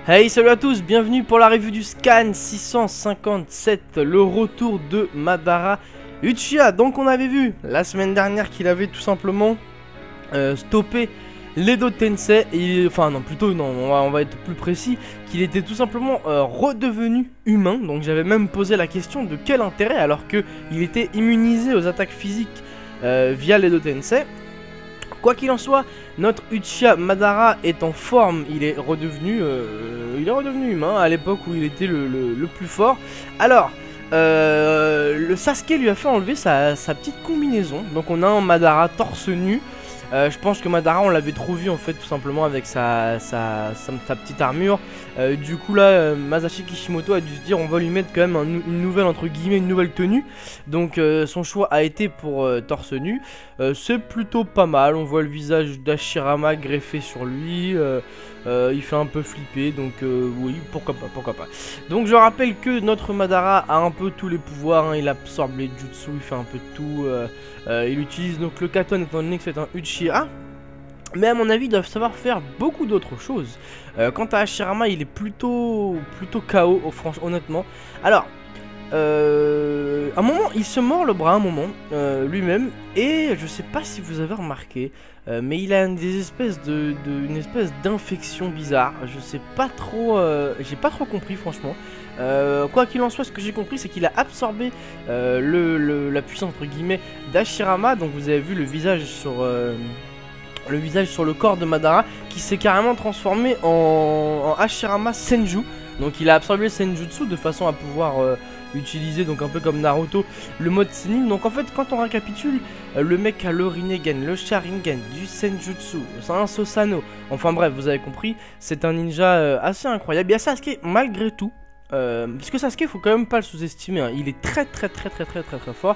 Hey, salut à tous, bienvenue pour la review du scan 657, le retour de Madara Uchiha. Donc on avait vu la semaine dernière qu'il avait tout simplement stoppé l'Edo Tensei, et, enfin non, plutôt non, on va être plus précis, qu'il était tout simplement redevenu humain. Donc j'avais même posé la question de quel intérêt alors qu'il était immunisé aux attaques physiques via l'Edo Tensei. Quoi qu'il en soit, notre Uchiha Madara est en forme, il est redevenu humain à l'époque où il était le plus fort. Alors, le Sasuke lui a fait enlever sa petite combinaison, donc on a un Madara torse nu. Je pense que Madara on l'avait trop vu en fait tout simplement avec sa petite armure. Du coup là Masashi Kishimoto a dû se dire on va lui mettre quand même une nouvelle entre guillemets une nouvelle tenue. Donc son choix a été pour torse nu. C'est plutôt pas mal, on voit le visage d'Hashirama greffé sur lui. Il fait un peu flipper, donc oui, pourquoi pas. Donc je rappelle que notre Madara a un peu tous les pouvoirs, hein. Il absorbe les jutsu, il fait un peu de tout. Il utilise donc le Katon étant donné que c'est un Uchiha. Mais à mon avis, ils doivent savoir faire beaucoup d'autres choses. Quant à Hashirama, il est plutôt KO, honnêtement. Alors, à un moment, il se mord le bras, un moment, lui-même. Et je sais pas si vous avez remarqué, mais il a une espèce d'infection bizarre. Je sais pas trop, j'ai pas trop compris franchement. Quoi qu'il en soit, ce que j'ai compris, c'est qu'il a absorbé la puissance entre guillemets d'Hashirama. Donc vous avez vu le visage sur le corps de Madara qui s'est carrément transformé en Hashirama Senju. Donc il a absorbé le Senjutsu de façon à pouvoir utiliser, donc un peu comme Naruto, le mode Sennin. Donc en fait quand on récapitule, le mec a le Rinnegan, le Sharingan, du Senjutsu, c'est un Susanoo. Enfin bref, vous avez compris, c'est un ninja assez incroyable. Il y a Sasuke malgré tout, parce que Sasuke faut quand même pas le sous-estimer, hein. Il est très fort.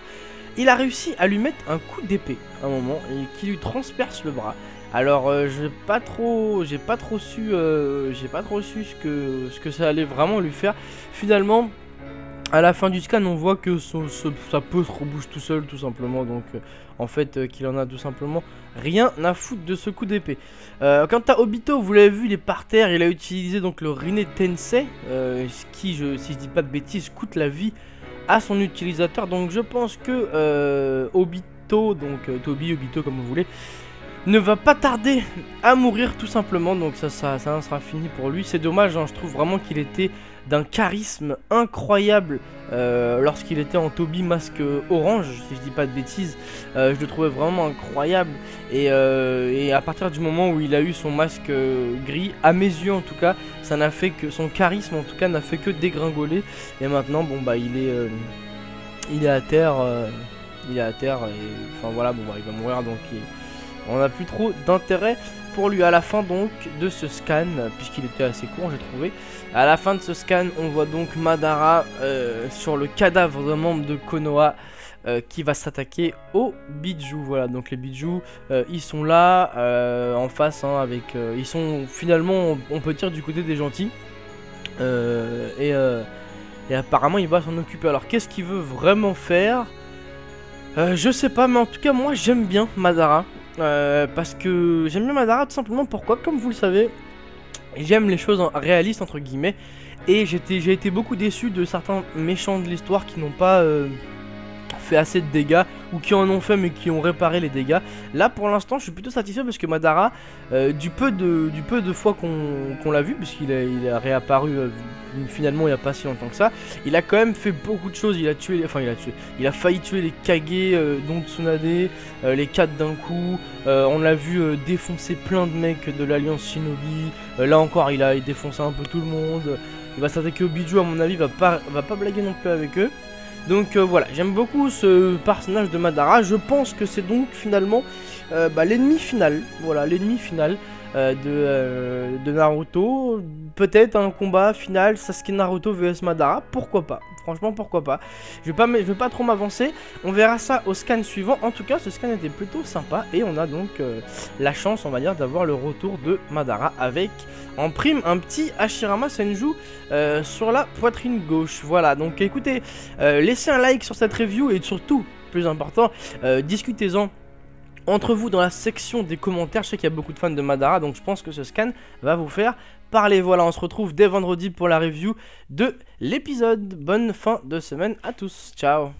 Il a réussi à lui mettre un coup d'épée à un moment et qui lui transperce le bras. Alors j'ai pas trop su ce que ça allait vraiment lui faire. Finalement, à la fin du scan, on voit que sa peau se rebouge tout seul, tout simplement. Donc en fait qu'il en a tout simplement rien à foutre de ce coup d'épée. Quant à Obito, vous l'avez vu, il est par terre. Il a utilisé donc le Rinne Tensei, qui, si je dis pas de bêtises, coûte la vie à son utilisateur. Donc je pense que Obito, donc Obito comme vous voulez, ne va pas tarder à mourir tout simplement. Donc ça sera fini pour lui. C'est dommage, hein, je trouve vraiment qu'il était d'un charisme incroyable lorsqu'il était en Toby masque orange, si je dis pas de bêtises. Je le trouvais vraiment incroyable. Et à partir du moment où il a eu son masque gris, à mes yeux en tout cas, ça n'a fait que son charisme en tout cas n'a fait que dégringoler. Et maintenant bon bah il est à terre, et enfin voilà, bon bah il va mourir, donc on n'a plus trop d'intérêt pour lui. À la fin donc de ce scan, puisqu'il était assez court j'ai trouvé, à la fin de ce scan on voit donc Madara sur le cadavre d'un membre de Konoha qui va s'attaquer aux Biju. Voilà, donc les Biju ils sont là en face, hein, avec ils sont finalement on peut dire du côté des gentils, et apparemment il va s'en occuper. Alors qu'est-ce qu'il veut vraiment faire, je sais pas, mais en tout cas moi j'aime bien Madara. Parce que j'aime bien Madara tout simplement. Pourquoi? Comme vous le savez, j'aime les choses réalistes entre guillemets. Et j'ai été beaucoup déçu de certains méchants de l'histoire qui n'ont pas fait assez de dégâts, ou qui en ont fait mais qui ont réparé les dégâts. Là pour l'instant je suis plutôt satisfait parce que Madara, du peu de fois qu'on l'a vu, puisqu'il a réapparu finalement il n'y a pas si longtemps que ça, il a quand même fait beaucoup de choses. Il a failli tuer les Kage, dont Tsunade, les 4 d'un coup. On l'a vu défoncer plein de mecs de l'Alliance Shinobi. Là encore il a défoncé un peu tout le monde. Il va s'attaquer aux Biju, à mon avis, va pas blaguer non plus avec eux. Donc voilà, j'aime beaucoup ce personnage de Madara. Je pense que c'est donc finalement l'ennemi final. Voilà, l'ennemi final de Naruto. Peut-être un combat final Sasuke Naruto vs Madara, pourquoi pas. Franchement pourquoi pas. Je vais pas trop m'avancer. On verra ça au scan suivant. En tout cas ce scan était plutôt sympa. Et on a donc la chance, on va dire, d'avoir le retour de Madara avec en prime un petit Hashirama Senju sur la poitrine gauche. Voilà, donc écoutez, laissez un like sur cette review. Et surtout, plus important, discutez-en entre vous dans la section des commentaires. Je sais qu'il y a beaucoup de fans de Madara, donc je pense que ce scan va vous faire parler. Voilà, on se retrouve dès vendredi pour la review de l'épisode. Bonne fin de semaine à tous, ciao.